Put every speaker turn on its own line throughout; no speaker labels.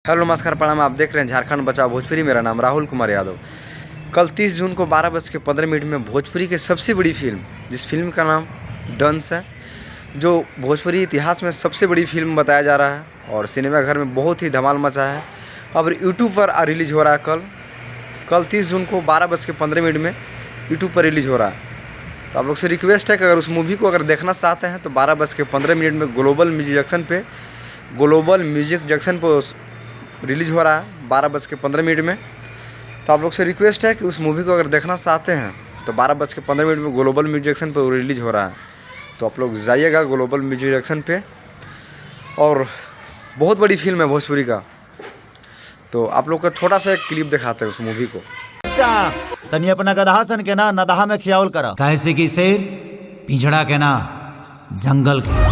Hello नमस्कार प्रणाम। आप देख रहे हैं झारखंड बचाओ भोजपुरी। मेरा नाम राहुल कुमार यादव। कल 30 जून को 12:15 में भोजपुरी की सबसे बड़ी फिल्म, जिस फिल्म का नाम डंस है, जो भोजपुरी इतिहास में सबसे बड़ी फिल्म बताया जा रहा है और सिनेमाघर में बहुत ही धमाल मचा है। अब यूट्यूब पर रिलीज़ हो रहा है। कल 30 जून को 12:15 में यूट्यूब पर रिलीज़ हो रहा है। तो आप लोग से रिक्वेस्ट है कि अगर उस मूवी को अगर देखना चाहते हैं तो 12:15 में ग्लोबल म्यूजिक जंक्शन पर रिलीज़ हो रहा है 12:15 में। तो आप लोग से रिक्वेस्ट है कि उस मूवी को अगर देखना चाहते हैं तो 12:15 में ग्लोबल म्यूजिक जंक्शन पर रिलीज़ हो रहा है। तो आप लोग जाइएगा ग्लोबल म्यूजिक जंक्शन पे। और बहुत बड़ी फिल्म है भोजपुरी का। तो आप लोग का छोटा सा एक क्लिप दिखाते हैं उस मूवी को।
तनी अपना गदहा सन के ना नदहा में खियावल करा, कैसे कि शेर पिंजड़ा के ना जंगल के।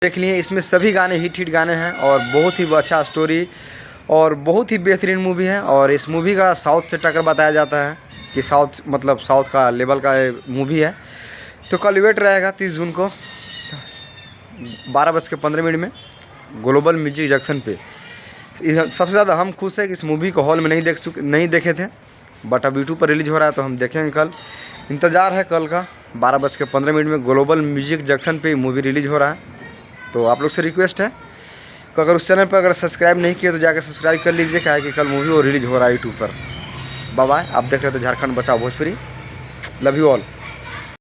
देख लिए, इसमें सभी गाने हिट गाने हैं और बहुत ही अच्छा स्टोरी और बहुत ही बेहतरीन मूवी है। और इस मूवी का साउथ से टक्कर बताया जाता है कि साउथ का लेवल का मूवी है। तो कल वेट रहेगा 30 जून को 12:15 में ग्लोबल म्यूजिक जंक्शन पे। सबसे ज़्यादा हम खुश हैं कि इस मूवी को हॉल में नहीं देखे थे, बट अब यूट्यूब पर रिलीज़ हो रहा है तो हम देखेंगे कल। इंतज़ार है कल का 12:15 में ग्लोबल म्यूजिक जंक्शन पे मूवी रिलीज़ हो रहा है। तो आप लोग से रिक्वेस्ट है कि अगर उस चैनल पर अगर सब्सक्राइब नहीं किए तो जाकर सब्सक्राइब कर लीजिए, क्या है कि कल मूवी वो रिलीज़ हो रहा है यूट्यूब पर। Bye bye. आप देख रहे थे झारखंड बचाओ भोजपुरी। Love you all.